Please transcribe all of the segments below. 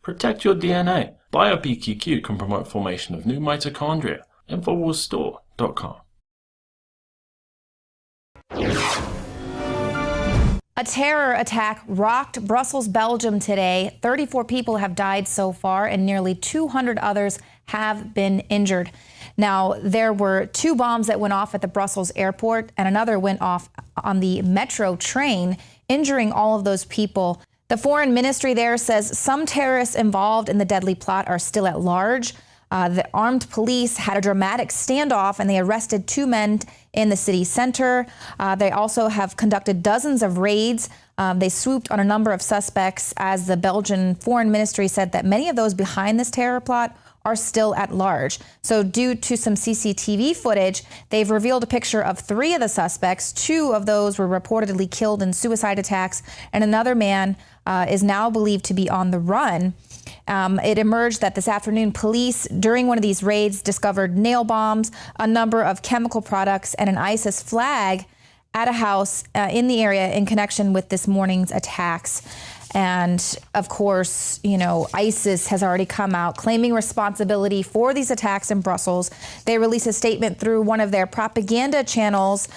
Protect your DNA. BioPQQ can promote formation of new mitochondria. Infowarsstore.com. A terror attack rocked Brussels, Belgium today. 34 people have died so far and nearly 200 others have been injured. Now, there were 2 bombs that went off at the Brussels airport and another went off on the metro train, injuring all of those people. The foreign ministry there says some terrorists involved in the deadly plot are still at large. The armed police had a dramatic standoff and they arrested 2 men in the city center. They also have conducted dozens of raids. They swooped on a number of suspects, as the Belgian foreign ministry said that many of those behind this terror plot are still at large. So due to some CCTV footage, they've revealed a picture of 3 of the suspects. 2 of those were reportedly killed in suicide attacks, and another man is now believed to be on the run. It emerged that this afternoon, police, during one of these raids, discovered nail bombs, a number of chemical products, and an ISIS flag at a house in the area in connection with this morning's attacks. And of course, you know, ISIS has already come out claiming responsibility for these attacks in Brussels. They released a statement through one of their propaganda channels.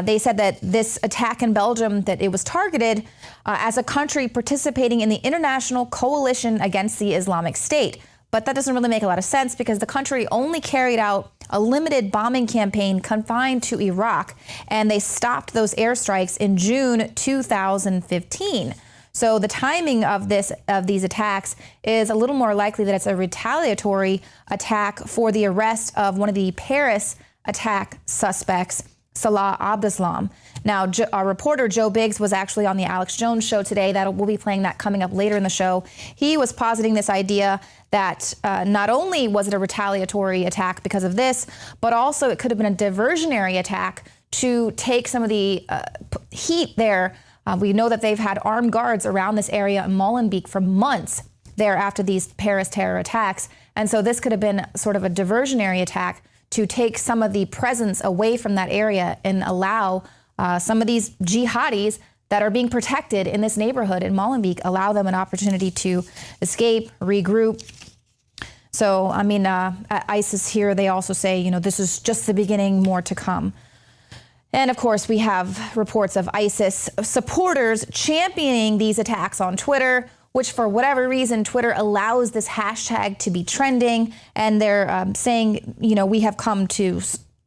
They said that this attack in Belgium, that it was targeted as a country participating in the international coalition against the Islamic State. But that doesn't really make a lot of sense because the country only carried out a limited bombing campaign confined to Iraq, and they stopped those airstrikes in June 2015. So the timing of these attacks is a little more likely that it's a retaliatory attack for the arrest of one of the Paris attack suspects, Salah Abdeslam. Now, our reporter Joe Biggs was actually on the Alex Jones show today. We'll be playing that coming up later in the show. He was positing this idea that not only was it a retaliatory attack because of this, but also it could have been a diversionary attack to take some of the heat there. We know that they've had armed guards around this area in Molenbeek for months there after these Paris terror attacks. And so this could have been sort of a diversionary attack to take some of the presence away from that area and allow some of these jihadis that are being protected in this neighborhood in Molenbeek, allow them an opportunity to escape, regroup. So, I mean, ISIS here, they also say, you know, this is just the beginning, more to come. And of course, we have reports of ISIS supporters championing these attacks on Twitter, which for whatever reason, Twitter allows this hashtag to be trending. And they're saying, you know, we have come to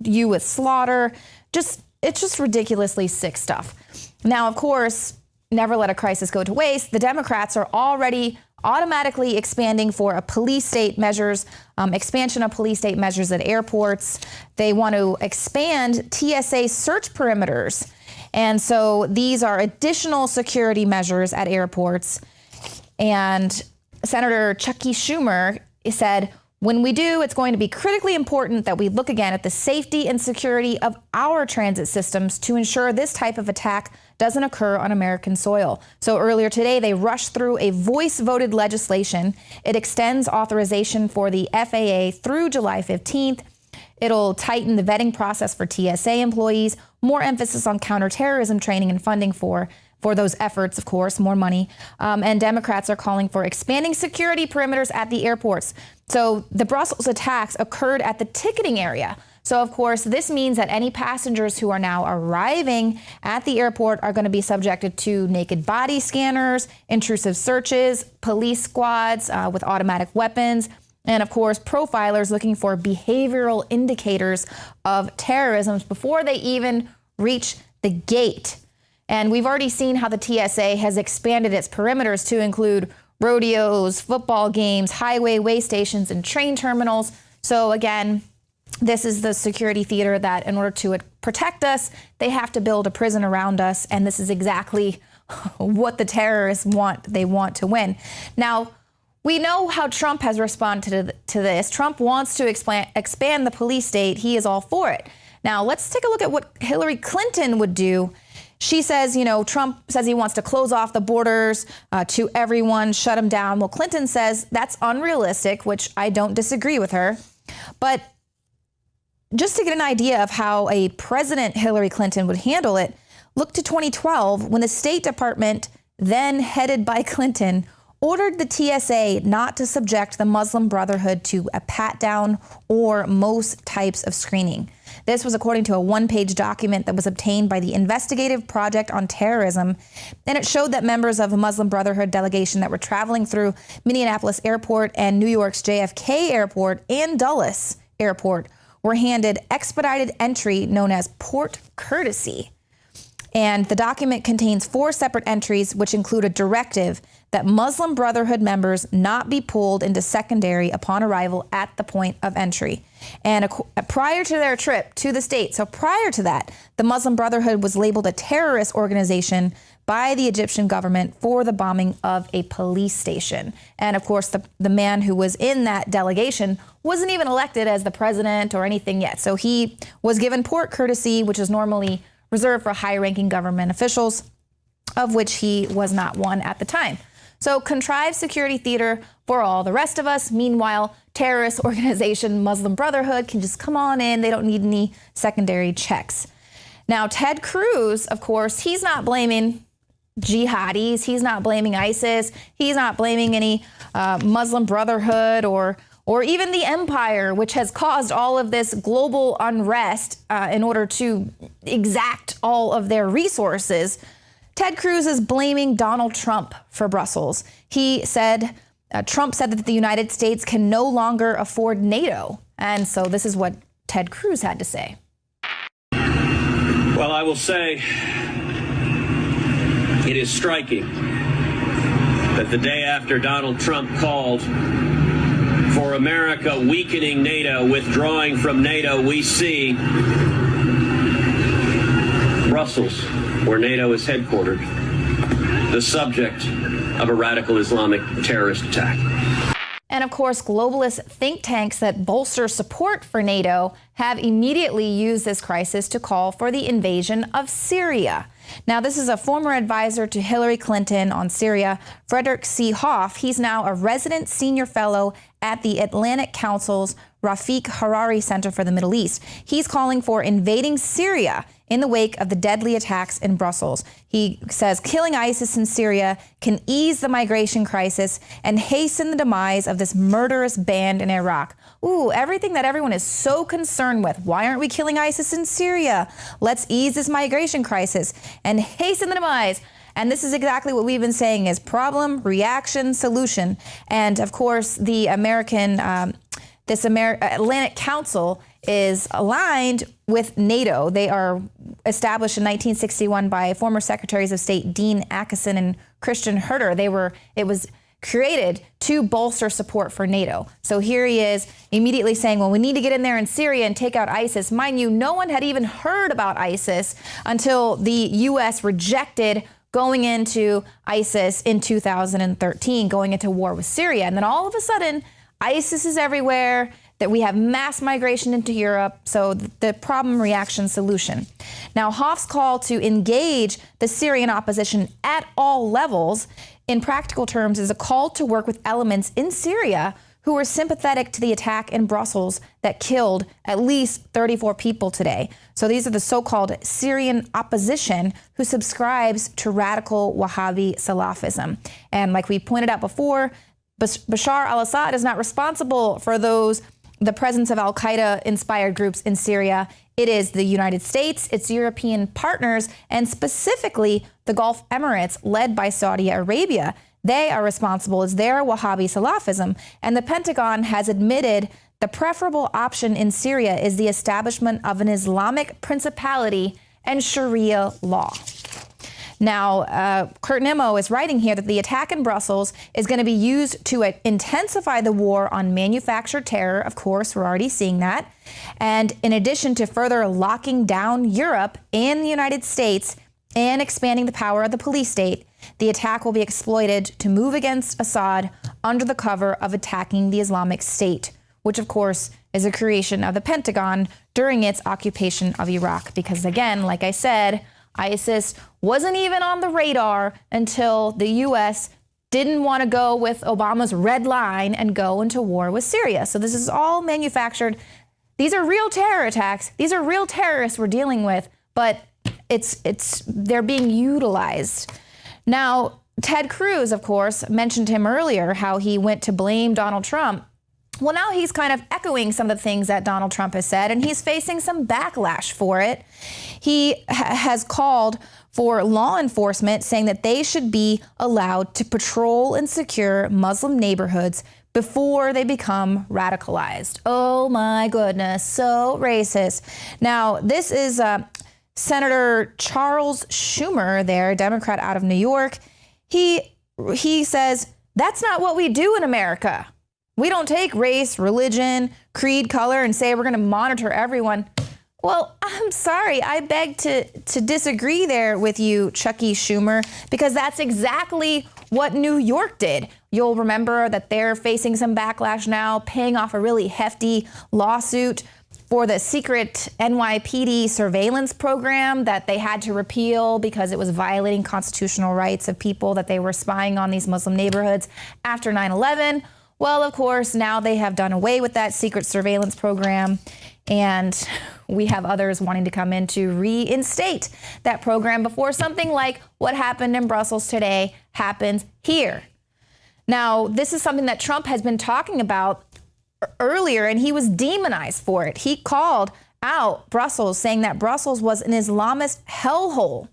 you with slaughter. It's just ridiculously sick stuff. Now, of course, never let a crisis go to waste. The Democrats are already automatically expanding for a police state measures, expansion of police state measures at airports. They want to expand TSA search perimeters. And so these are additional security measures at airports. And Senator Chucky Schumer said, when we do, it's going to be critically important that we look again at the safety and security of our transit systems to ensure this type of attack doesn't occur on American soil. So earlier today, they rushed through a voice-voted legislation. It extends authorization for the FAA through July 15th. It'll tighten the vetting process for TSA employees, more emphasis on counterterrorism training and funding for those efforts, of course, more money. And Democrats are calling for expanding security perimeters at the airports. So the Brussels attacks occurred at the ticketing area. So, of course, this means that any passengers who are now arriving at the airport are going to be subjected to naked body scanners, intrusive searches, police squads with automatic weapons, and, of course, profilers looking for behavioral indicators of terrorism before they even reach the gate. And we've already seen how the TSA has expanded its perimeters to include rodeos, football games, highway way stations, and train terminals. So, again, this is the security theater that in order to protect us, they have to build a prison around us. And this is exactly what the terrorists want. They want to win. Now, we know how Trump has responded to this. Trump wants to expand the police state. He is all for it. Now, let's take a look at what Hillary Clinton would do. She says, you know, Trump says he wants to close off the borders to everyone, shut them down. Well, Clinton says that's unrealistic, which I don't disagree with her. But just to get an idea of how a President Hillary Clinton would handle it, look to 2012 when the State Department, then headed by Clinton, ordered the TSA not to subject the Muslim Brotherhood to a pat-down or most types of screening. This was according to a one-page document that was obtained by the Investigative Project on Terrorism, and it showed that members of a Muslim Brotherhood delegation that were traveling through Minneapolis Airport and New York's JFK Airport and Dulles Airport were handed expedited entry known as port courtesy. And the document contains 4 separate entries, which include a directive that Muslim Brotherhood members not be pulled into secondary upon arrival at the point of entry. And prior to their trip to the state, so prior to that, the Muslim Brotherhood was labeled a terrorist organization by the Egyptian government for the bombing of a police station. And of course, the man who was in that delegation wasn't even elected as the president or anything yet. So he was given port courtesy, which is normally reserved for high-ranking government officials, of which he was not one at the time. So contrived security theater for all the rest of us. Meanwhile, terrorist organization Muslim Brotherhood can just come on in. They don't need any secondary checks. Now, Ted Cruz, of course, he's not blaming jihadis. He's not blaming ISIS. He's not blaming any Muslim Brotherhood or even the empire, which has caused all of this global unrest in order to exact all of their resources. Ted Cruz is blaming Donald Trump for Brussels. He said, Trump said that the United States can no longer afford NATO. And so this is what Ted Cruz had to say. Well, I will say it is striking that the day after Donald Trump called for America weakening NATO, withdrawing from NATO, we see Brussels, where NATO is headquartered, the subject of a radical Islamic terrorist attack. And of course, globalist think tanks that bolster support for NATO have immediately used this crisis to call for the invasion of Syria. Now, this is a former advisor to Hillary Clinton on Syria, Frederick C. Hoff. He's now a resident senior fellow at the Atlantic Council's Rafik Hariri Center for the Middle East. He's calling for invading Syria in the wake of the deadly attacks in Brussels. He says killing ISIS in Syria can ease the migration crisis and hasten the demise of this murderous band in Iraq. Ooh, everything that everyone is so concerned with. Why aren't we killing ISIS in Syria? Let's ease this migration crisis and hasten the demise. And this is exactly what we've been saying is problem, reaction, solution. And of course, the Atlantic Council is aligned with NATO. They are established in 1961 by former Secretaries of State Dean Acheson and Christian Herter. It was created to bolster support for NATO. So here he is immediately saying, well, we need to get in there in Syria and take out ISIS. Mind you, no one had even heard about ISIS until the U.S. rejected going into ISIS in 2013, going into war with Syria. And then all of a sudden, ISIS is everywhere, that we have mass migration into Europe. So the problem, reaction, solution. Now, Hoff's call to engage the Syrian opposition at all levels, in practical terms, is a call to work with elements in Syria who were sympathetic to the attack in Brussels that killed at least 34 people today. So these are the so-called Syrian opposition who subscribes to radical Wahhabi Salafism. And like we pointed out before, Bashar al-Assad is not responsible for the presence of al-Qaeda-inspired groups in Syria. It is the United States, its European partners, and specifically the Gulf Emirates, led by Saudi Arabia. They are responsible. It's their Wahhabi Salafism. And the Pentagon has admitted the preferable option in Syria is the establishment of an Islamic principality and Sharia law. Now, Kurt Nimmo is writing here that the attack in Brussels is going to be used to intensify the war on manufactured terror. Of course, we're already seeing that. And in addition to further locking down Europe and the United States and expanding the power of the police state, the attack will be exploited to move against Assad under the cover of attacking the Islamic State, which, of course, is a creation of the Pentagon during its occupation of Iraq. Because, again, like I said, ISIS wasn't even on the radar until the U.S. didn't want to go with Obama's red line and go into war with Syria. So this is all manufactured. These are real terror attacks. These are real terrorists we're dealing with, but they're being utilized. Now, Ted Cruz, of course, mentioned him earlier, how he went to blame Donald Trump. Well, now he's kind of echoing some of the things that Donald Trump has said, and he's facing some backlash for it. He has called for law enforcement, saying that they should be allowed to patrol and secure Muslim neighborhoods before they become radicalized. Oh my goodness, so racist. Now, this is Senator Charles Schumer there, Democrat out of New York. He says, that's not what we do in America. We don't take race, religion, creed, color, and say we're going to monitor everyone. Well, I'm sorry. I beg to disagree there with you, Chucky Schumer, because that's exactly what New York did. You'll remember that they're facing some backlash now, paying off a really hefty lawsuit for the secret NYPD surveillance program that they had to repeal because it was violating constitutional rights of people that they were spying on these Muslim neighborhoods after 9/11. Well, of course, now they have done away with that secret surveillance program, and we have others wanting to come in to reinstate that program before something like what happened in Brussels today happens here. Now, this is something that Trump has been talking about earlier, and he was demonized for it. He called out Brussels, saying that Brussels was an Islamist hellhole,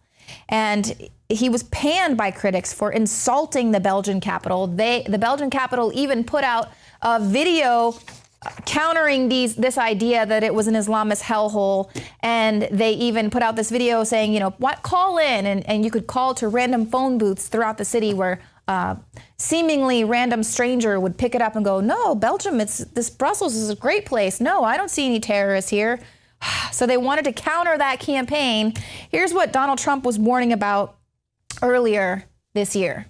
and he was panned by critics for insulting the Belgian capital. The Belgian capital even put out a video countering this idea that it was an Islamist hellhole. And they even put out this video saying, you know, what, call in, and you could call to random phone booths throughout the city where seemingly random stranger would pick it up and go, no, Belgium, this Brussels is a great place. No, I don't see any terrorists here. So they wanted to counter that campaign. Here's what Donald Trump was warning about earlier this year.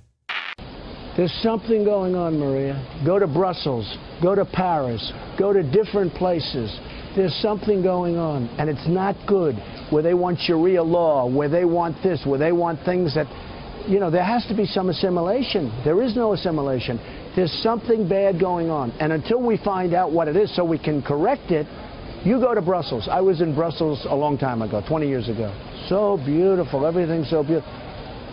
There's something going on, Maria. Go to Brussels, go to Paris, go to different places. There's something going on, and it's not good, where they want Sharia law, where they want this, where they want things that, you know, there has to be some assimilation. There is no assimilation. There's something bad going on, and until we find out what it is so we can correct it, you go to Brussels. I was in Brussels a long time ago, 20 years ago. So beautiful, everything's so beautiful.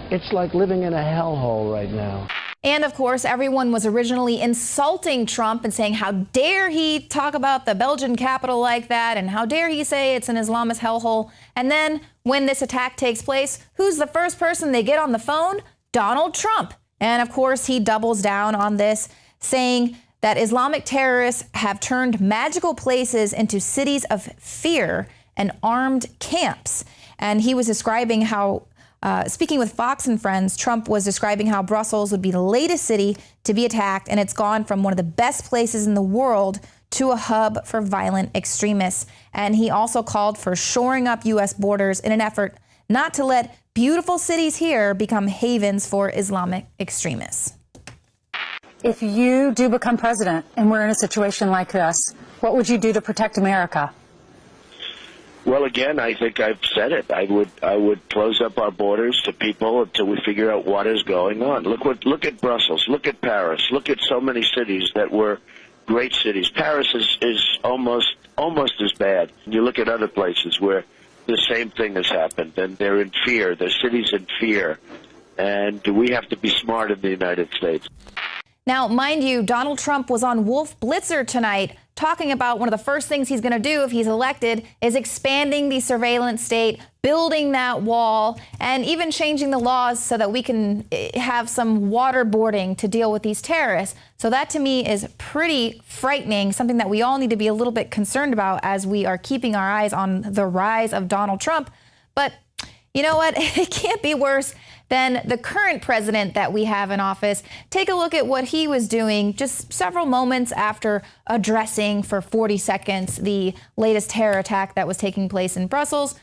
It's like living in a hellhole right now. And of course, everyone was originally insulting Trump and saying, how dare he talk about the Belgian capital like that? And how dare he say it's an Islamist hellhole? And then when this attack takes place, who's the first person they get on the phone? Donald Trump. And of course, he doubles down on this, saying that Islamic terrorists have turned magical places into cities of fear and armed camps. And he was describing how, speaking with Fox and Friends, Trump was describing how Brussels would be the latest city to be attacked, and it's gone from one of the best places in the world to a hub for violent extremists. And he also called for shoring up U.S. borders in an effort not to let beautiful cities here become havens for Islamic extremists. If you do become president and we're in a situation like this, what would you do to protect America? Well, again, I think I've said it. I would close up our borders to people until we figure out what is going on. Look at Brussels. Look at Paris. Look at so many cities that were great cities. Paris is almost as bad. You look at other places where the same thing has happened, and they're in fear. They're cities in fear, and we have to be smart in the United States. Now, mind you, Donald Trump was on Wolf Blitzer tonight talking about one of the first things he's going to do if he's elected is expanding the surveillance state, building that wall, and even changing the laws so that we can have some waterboarding to deal with these terrorists. So that to me is pretty frightening, something that we all need to be a little bit concerned about as we are keeping our eyes on the rise of Donald Trump. But you know what? It can't be worse than the current president that we have in office. Take a look at what he was doing just several moments after addressing for 40 seconds the latest terror attack that was taking place in Brussels.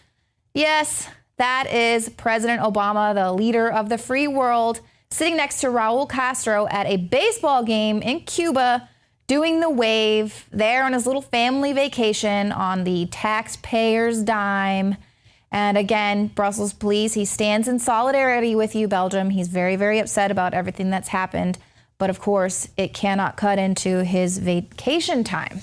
Yes, that is President Obama, the leader of the free world, sitting next to Raul Castro at a baseball game in Cuba, doing the wave there on his little family vacation on the taxpayers' dime. And again, Brussels, please, he stands in solidarity with you, Belgium. He's very, very upset about everything that's happened. But of course, it cannot cut into his vacation time.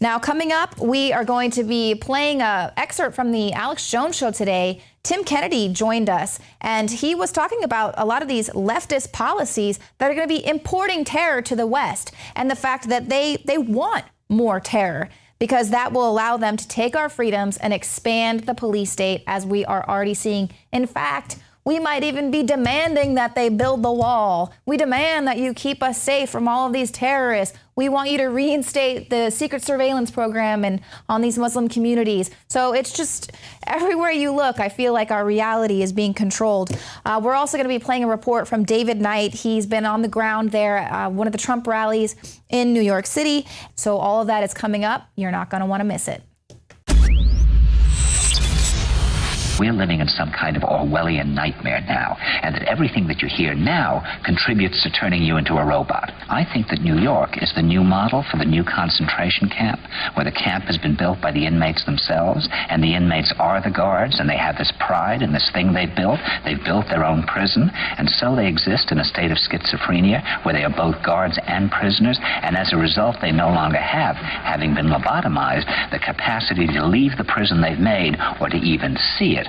Now, coming up, we are going to be playing an excerpt from the Alex Jones Show today, Tim Kennedy joined us, and he was talking about a lot of these leftist policies that are going to be importing terror to the West, and the fact that they want more terror, because that will allow them to take our freedoms and expand the police state, as we are already seeing. In fact, we might even be demanding that they build the wall. We demand that you keep us safe from all of these terrorists. We want you to reinstate the secret surveillance program and on these Muslim communities. So it's just everywhere you look, I feel like our reality is being controlled. We're also going to be playing a report from David Knight. He's been on the ground there at one of the Trump rallies in New York City. So all of that is coming up. You're not going to want to miss it. We're living in some kind of Orwellian nightmare now, and that everything that you hear now contributes to turning you into a robot. I think that New York is the new model for the new concentration camp, where the camp has been built by the inmates themselves, and the inmates are the guards, and they have this pride in this thing they've built. They've built their own prison, and so they exist in a state of schizophrenia, where they are both guards and prisoners, and as a result, they no longer have, having been lobotomized, the capacity to leave the prison they've made, or to even see it.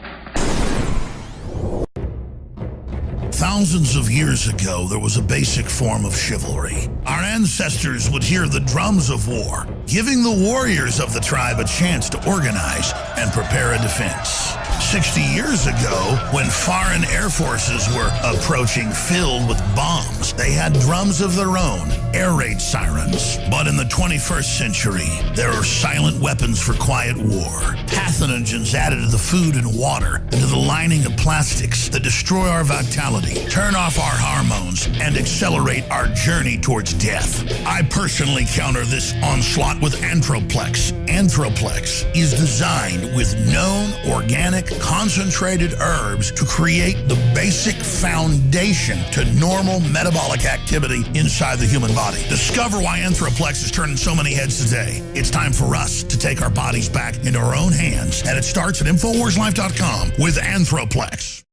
Thousands of years ago, there was a basic form of chivalry. Our ancestors would hear the drums of war, giving the warriors of the tribe a chance to organize and prepare a defense. 60 years ago, when foreign air forces were approaching filled with bombs, they had drums of their own, air raid sirens. But in the 21st century, there are silent weapons for quiet war. Pathogens added to the food and water, and to the lining of plastics that destroy our vitality, turn off our hormones, and accelerate our journey towards death. I personally counter this onslaught with Anthroplex. Anthroplex is designed with known organic concentrated herbs to create the basic foundation to normal metabolic activity inside the human body. Discover why Anthroplex is turning so many heads today. It's time for us to take our bodies back into our own hands, and it starts at InfoWarsLife.com with Anthroplex.